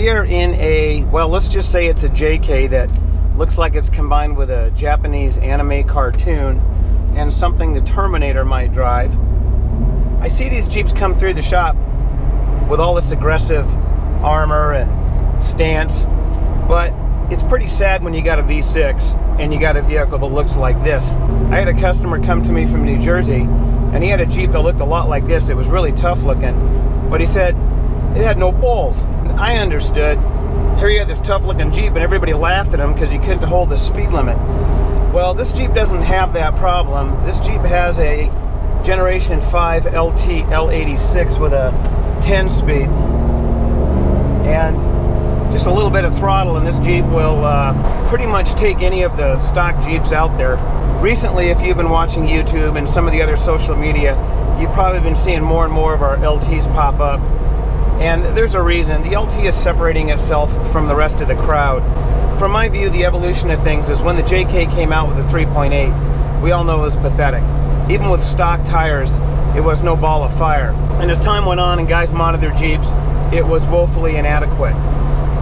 We are in a, well, let's just say it's a JK that looks like it's combined with a Japanese anime cartoon and something the Terminator might drive. I see these Jeeps come through the shop with all this aggressive armor and stance, but it's pretty sad when you got a V6 and you got a vehicle that looks like this. I had a customer come to me from New Jersey and he had a Jeep that looked a lot like this. It was really tough looking, but he said it had no balls. I understood. Here you had this tough looking Jeep and everybody laughed at him because he couldn't hold the speed limit. Well, this Jeep doesn't have that problem. This Jeep has a Generation 5 LT L86 with a 10 speed and just a little bit of throttle, and this Jeep will pretty much take any of the stock Jeeps out there. Recently, if you've been watching YouTube and some of the other social media, you've probably been seeing more and more of our LTs pop up. And there's a reason. The LT is separating itself from the rest of the crowd. From my view, the evolution of things is when the JK came out with the 3.8, we all know it was pathetic. Even with stock tires, it was no ball of fire. And as time went on and guys modded their Jeeps, it was woefully inadequate.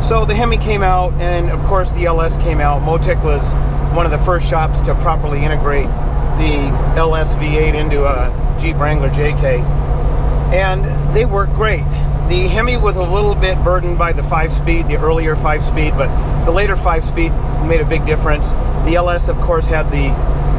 So the Hemi came out, and of course the LS came out. Motec was one of the first shops to properly integrate the LS V8 into a Jeep Wrangler JK. And they work great. The Hemi was a little bit burdened by the 5-speed, the earlier 5-speed, but the later 5-speed made a big difference. The LS, of course, had the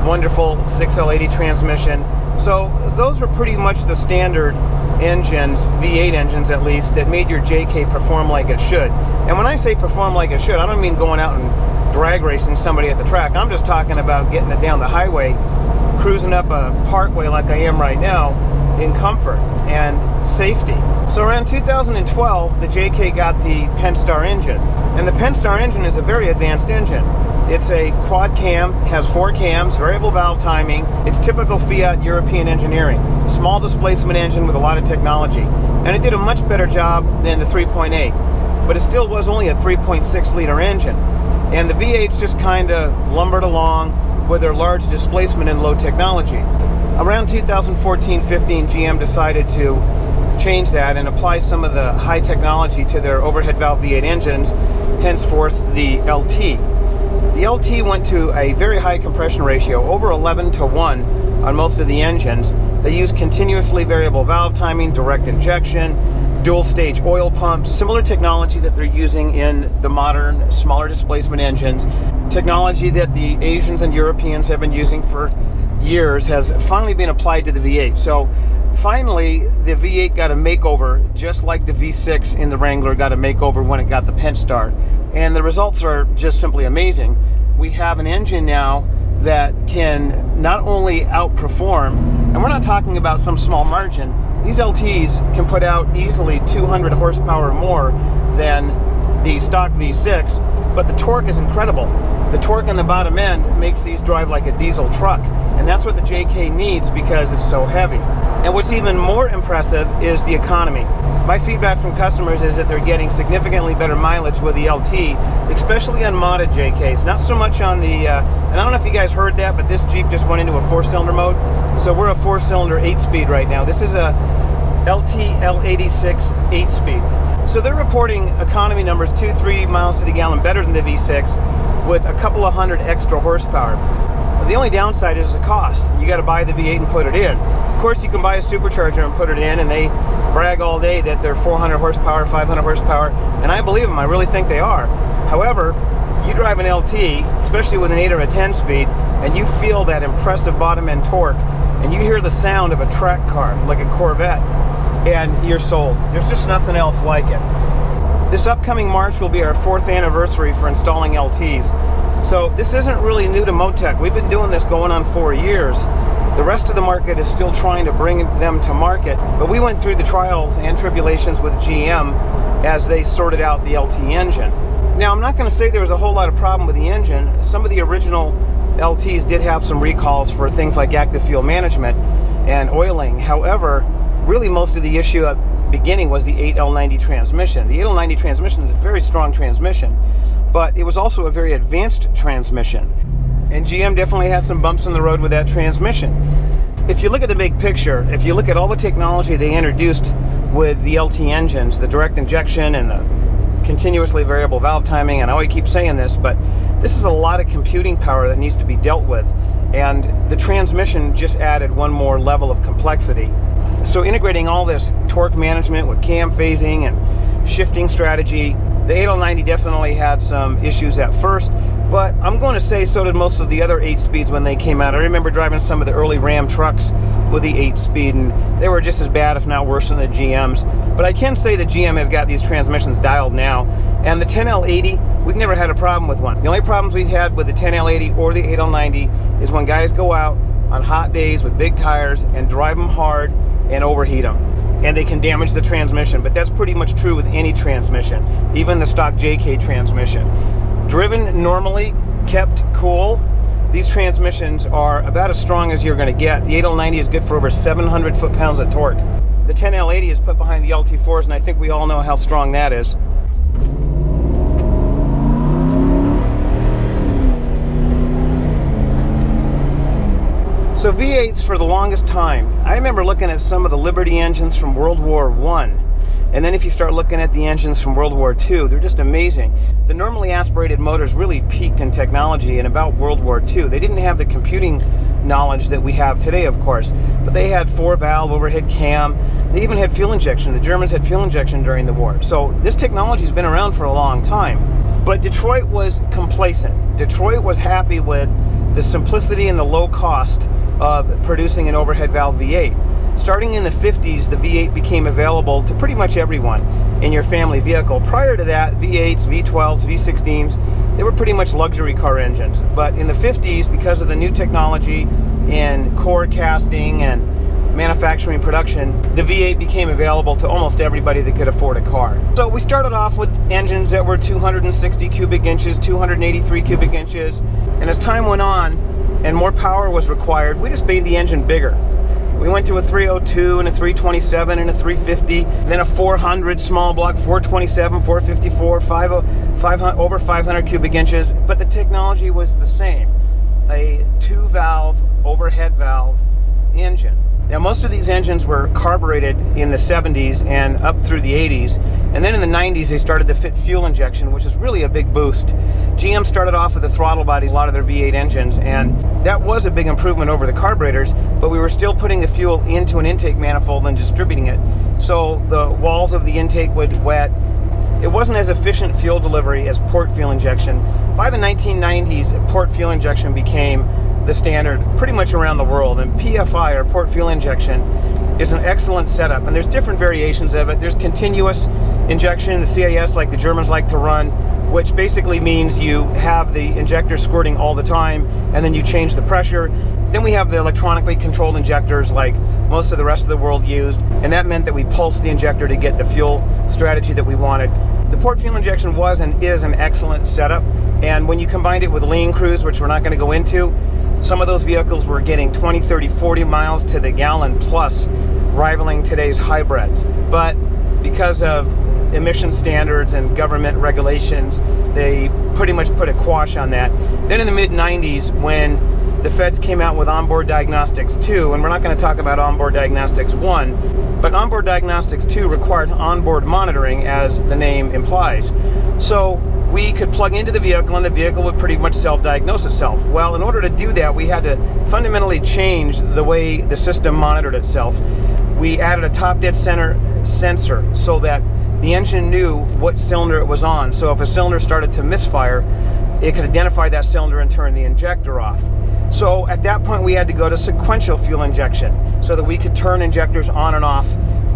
wonderful 6L80 transmission. So those were pretty much the standard engines, V8 engines at least, that made your JK perform like it should. And when I say perform like it should, I don't mean going out and drag racing somebody at the track. I'm just talking about getting it down the highway, cruising up a parkway like I am right now, in comfort and safety. So around 2012, the JK got the Pentastar engine. And the Pentastar engine is a very advanced engine. It's a quad cam, has 4 cams, variable valve timing. It's typical Fiat European engineering. Small displacement engine with a lot of technology. And it did a much better job than the 3.8. But it still was only a 3.6 liter engine. And the V8s just kind of lumbered along with their large displacement and low technology. Around 2014-15, GM decided to change that and apply some of the high technology to their overhead valve V8 engines, henceforth the LT. The LT went to a very high compression ratio, over 11:1 on most of the engines. They use continuously variable valve timing, direct injection, dual stage oil pumps, similar technology that they're using in the modern smaller displacement engines. Technology that the Asians and Europeans have been using for years has finally been applied to the V8. So finally the V8 got a makeover, just like the V6 in the Wrangler got a makeover when it got the Pentastar. And the results are just simply amazing. We have an engine now that can not only outperform, and we're not talking about some small margin, these LTs can put out easily 200 horsepower more than the stock V6, but the torque is incredible. The torque on the bottom end makes these drive like a diesel truck, and that's what the JK needs because it's so heavy. And what's even more impressive is the economy. My feedback from customers is that they're getting significantly better mileage with the LT, especially on modded JKs. Not so much on the, and I don't know if you guys heard that, but this Jeep just went into a 4-cylinder mode. So we're a 4-cylinder 8-speed right now. This is a LT L86 8-speed. So they're reporting economy numbers 2-3 miles to the gallon better than the V6 with a couple of hundred extra horsepower. The only downside is the cost. You got to buy the V8 and put it in. Of course, you can buy a supercharger and put it in, and they brag all day that they're 400 horsepower, 500 horsepower, and I believe them. I really think they are. However, you drive an LT, especially with an 8 or a 10 speed, and you feel that impressive bottom end torque, and you hear the sound of a track car, like a Corvette, and you're sold. There's just nothing else like it. This upcoming March will be our 4th anniversary for installing LTs. So this isn't really new to Motec. We've been doing this going on 4 years. The rest of the market is still trying to bring them to market, but we went through the trials and tribulations with GM as they sorted out the LT engine. Now, I'm not going to say there was a whole lot of problem with the engine. Some of the original LTs did have some recalls for things like active fuel management and oiling. However, really most of the issue at the beginning was the 8L90 transmission. The 8L90 transmission is a very strong transmission, but it was also a very advanced transmission. And GM definitely had some bumps in the road with that transmission. If you look at the big picture, if you look at all the technology they introduced with the LT engines, the direct injection and the continuously variable valve timing, and I always keep saying this, but this is a lot of computing power that needs to be dealt with, and the transmission just added one more level of complexity. So integrating all this torque management with cam phasing and shifting strategy, the 8090 definitely had some issues at first, but I'm going to say so did most of the other 8-speeds when they came out. I remember driving some of the early Ram trucks with the 8-speed, and they were just as bad, if not worse, than the GMs. But I can say that GM has got these transmissions dialed now, and the 10L80, we've never had a problem with one. The only problems we've had with the 10L80 or the 8090 is when guys go out on hot days with big tires and drive them hard and overheat them, and they can damage the transmission. But that's pretty much true with any transmission, even the stock JK transmission. Driven normally, kept cool, these transmissions are about as strong as you're going to get. The 8090 is good for over 700 foot-pounds of torque. The 10L80 is put behind the LT4s, and I think we all know how strong that is. So V8s for the longest time, I remember looking at some of the Liberty engines from World War I, and then if you start looking at the engines from World War II, they're just amazing. The normally aspirated motors really peaked in technology in about World War II. They didn't have the computing knowledge that we have today, of course, but they had 4-valve overhead cam. They even had fuel injection. The Germans had fuel injection during the war. So this technology has been around for a long time. But Detroit was complacent. Detroit was happy with the simplicity and the low cost of producing an overhead valve V8. Starting in the 50s, the V8 became available to pretty much everyone in your family vehicle. Prior to that, V8s, V12s, V16s, they were pretty much luxury car engines. But in the 50s, because of the new technology in core casting and manufacturing production, the V8 became available to almost everybody that could afford a car. So we started off with engines that were 260 cubic inches, 283 cubic inches, and as time went on and more power was required, we just made the engine bigger. We went to a 302 and a 327 and a 350, then a 400 small block, 427, 454, 500, over 500 cubic inches, but the technology was the same. A 2-valve overhead valve engine. Now most of these engines were carbureted in the 70s and up through the 80s, and then in the 90s they started to fit fuel injection, which is really a big boost. GM started off with the throttle bodies, a lot of their V8 engines, and that was a big improvement over the carburetors, but we were still putting the fuel into an intake manifold and distributing it. So the walls of the intake would wet. It wasn't as efficient fuel delivery as port fuel injection. By the 1990s, port fuel injection became the standard pretty much around the world, and PFI, or port fuel injection, is an excellent setup, and there's different variations of it. There's continuous injection, the CIS, like the Germans like to run, which basically means you have the injector squirting all the time and then you change the pressure. Then we have the electronically controlled injectors like most of the rest of the world used, and that meant that we pulsed the injector to get the fuel strategy that we wanted. The port fuel injection was and is an excellent setup, and when you combined it with lean cruise, which we're not going to go into, some of those vehicles were getting 20, 30, 40 miles to the gallon plus, rivaling today's hybrids. But because of emission standards and government regulations, they pretty much put a quash on that. Then in the mid-90s, when the feds came out with onboard diagnostics 2, and we're not going to talk about onboard diagnostics 1, but onboard diagnostics 2 required onboard monitoring, as the name implies. So we could plug into the vehicle and the vehicle would pretty much self-diagnose itself. Well, in order to do that, we had to fundamentally change the way the system monitored itself. We added a top dead center sensor so that the engine knew what cylinder it was on. So if a cylinder started to misfire, it could identify that cylinder and turn the injector off. So at that point we had to go to sequential fuel injection so that we could turn injectors on and off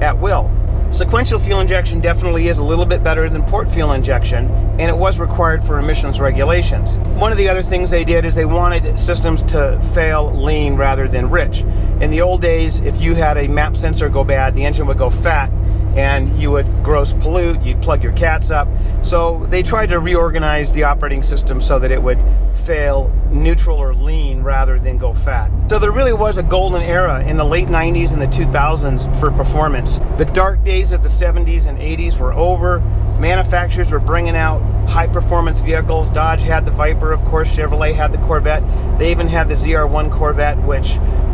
at will. Sequential fuel injection definitely is a little bit better than port fuel injection, and it was required for emissions regulations. One of the other things they did is they wanted systems to fail lean rather than rich. In the old days, if you had a map sensor go bad, the engine would go fat and you would gross pollute, you'd plug your cats up. So they tried to reorganize the operating system so that it would fail neutral or lean rather than go fat. So there really was a golden era in the late 90s and the 2000s for performance. The dark days of the 70s and 80s were over. Manufacturers were bringing out high performance vehicles. Dodge had the Viper, of course, Chevrolet had the Corvette. They even had the ZR1 Corvette, which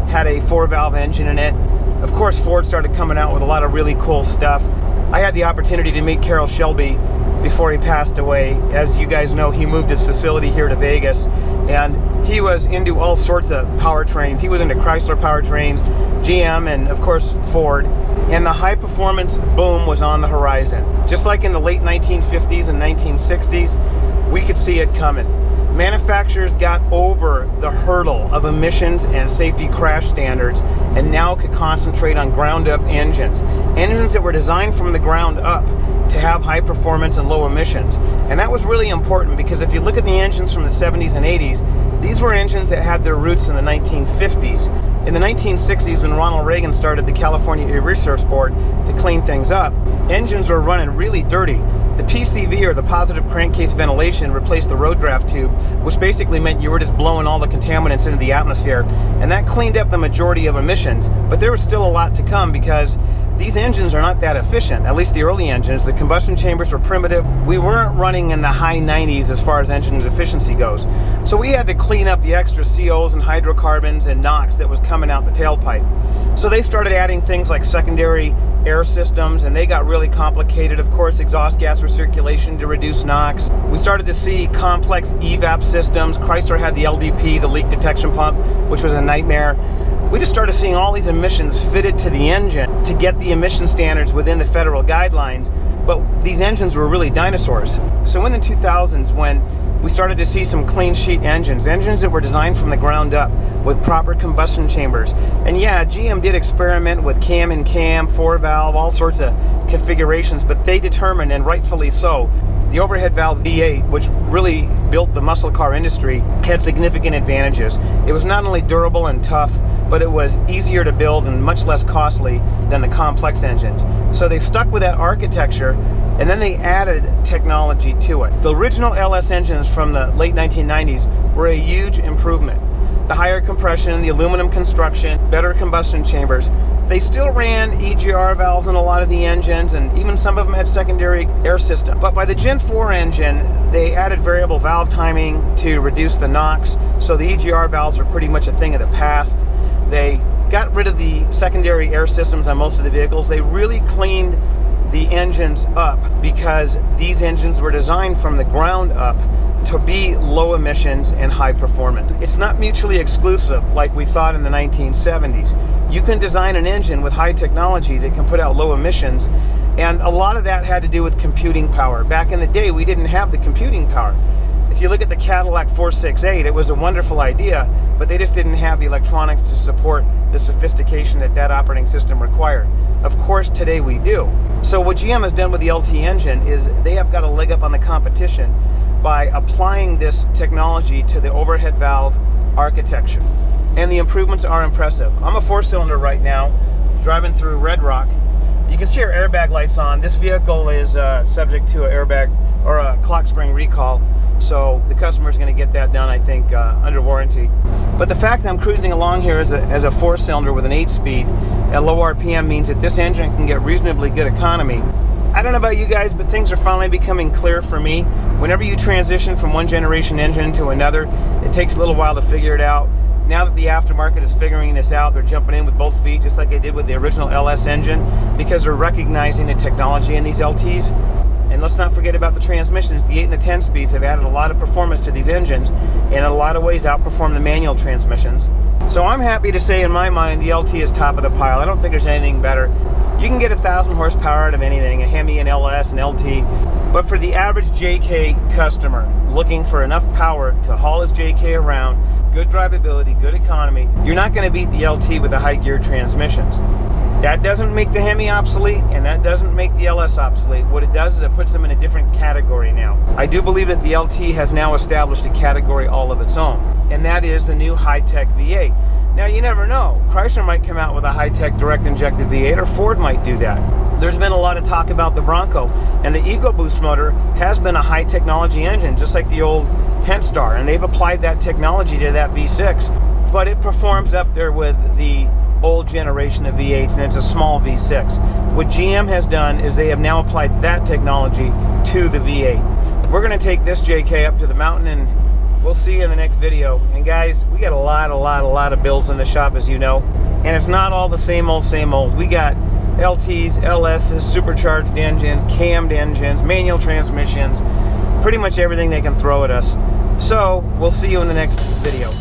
had a 4-valve engine in it. Of course, Ford started coming out with a lot of really cool stuff. I had the opportunity to meet Carroll Shelby before he passed away. As you guys know, he moved his facility here to Vegas, and he was into all sorts of powertrains. He was into Chrysler powertrains, GM, and of course Ford. And the high performance boom was on the horizon. Just like in the late 1950s and 1960s, we could see it coming. Manufacturers got over the hurdle of emissions and safety crash standards and now could concentrate on ground up engines. Engines that were designed from the ground up to have high performance and low emissions. And that was really important because if you look at the engines from the 70s and 80s, these were engines that had their roots in the 1950s. In the 1960s, when Ronald Reagan started the California Air Resource Board to clean things up, engines were running really dirty. The PCV, or the positive crankcase ventilation, replaced the road draft tube, which basically meant you were just blowing all the contaminants into the atmosphere, and that cleaned up the majority of emissions. But there was still a lot to come because these engines are not that efficient, at least the early engines. The combustion chambers were primitive. We weren't running in the high 90s as far as engine efficiency goes. So we had to clean up the extra COs and hydrocarbons and NOx that was coming out the tailpipe. So they started adding things like secondary air systems, and they got really complicated. Of course, exhaust gas recirculation to reduce NOx. We started to see complex evap systems. Chrysler had the LDP, the leak detection pump, which was a nightmare. We just started seeing all these emissions fitted to the engine to get the emission standards within the federal guidelines, but these engines were really dinosaurs. So in the 2000s, when we started to see some clean sheet engines that were designed from the ground up with proper combustion chambers. And yeah, GM did experiment with cam and cam, 4-valve, all sorts of configurations, but they determined, and rightfully so, the overhead valve V8, which really built the muscle car industry, had significant advantages. It was not only durable and tough, but it was easier to build and much less costly than the complex engines. So they stuck with that architecture, and then they added technology to it. The original LS engines from the late 1990s were a huge improvement. The higher compression, the aluminum construction, better combustion chambers. They still ran EGR valves in a lot of the engines, and even some of them had secondary air system. But by the Gen 4 engine, they added variable valve timing to reduce the NOx, so the EGR valves are pretty much a thing of the past. They got rid of the secondary air systems on most of the vehicles. They really cleaned the engines up because these engines were designed from the ground up to be low emissions and high performance. It's not mutually exclusive like we thought in the 1970s. You can design an engine with high technology that can put out low emissions, and a lot of that had to do with computing power. Back in the day, we didn't have the computing power. If you look at the Cadillac 468, it was a wonderful idea, but they just didn't have the electronics to support the sophistication that that operating system required. Of course, today we do. So what GM has done with the LT engine is they have got a leg up on the competition by applying this technology to the overhead valve architecture. And the improvements are impressive. I'm a 4-cylinder right now, driving through Red Rock. You can see our airbag lights on. This vehicle is subject to an airbag or a clock spring recall, so the customer is going to get that done, I think, under warranty. But the fact that I'm cruising along here as a 4-cylinder with an 8-speed at low RPM means that this engine can get reasonably good economy. I don't know about you guys, but things are finally becoming clear for me. Whenever you transition from one generation engine to another, it takes a little while to figure it out. Now that the aftermarket is figuring this out, they're jumping in with both feet, just like they did with the original LS engine, because they're recognizing the technology in these LTs. And let's not forget about the transmissions. The 8 and the 10 speeds have added a lot of performance to these engines, and in a lot of ways outperform the manual transmissions. So I'm happy to say, in my mind, the LT is top of the pile. I don't think there's anything better. You can get 1,000 horsepower out of anything, a Hemi, an LS, an LT. But for the average JK customer looking for enough power to haul his JK around, good drivability, good economy, you're not going to beat the LT with the high gear transmissions. That doesn't make the Hemi obsolete, and that doesn't make the LS obsolete. What it does is it puts them in a different category now. I do believe that the LT has now established a category all of its own, and that is the new high-tech V8. Now, you never know. Chrysler might come out with a high-tech direct-injected V8, or Ford might do that. There's been a lot of talk about the Bronco, and the EcoBoost motor has been a high-technology engine, just like the old Pentastar, and they've applied that technology to that V6, but it performs up there with the old generation of V8s, and it's a small V6. What GM has done is they have now applied that technology to the V8. We're going to take this JK up to the mountain, and we'll see you in the next video. And guys, we got a lot of builds in the shop, as you know, and it's not all the same old, same old. We got LTs, LSs, supercharged engines, cammed engines, manual transmissions, pretty much everything they can throw at us. So we'll see you in the next video.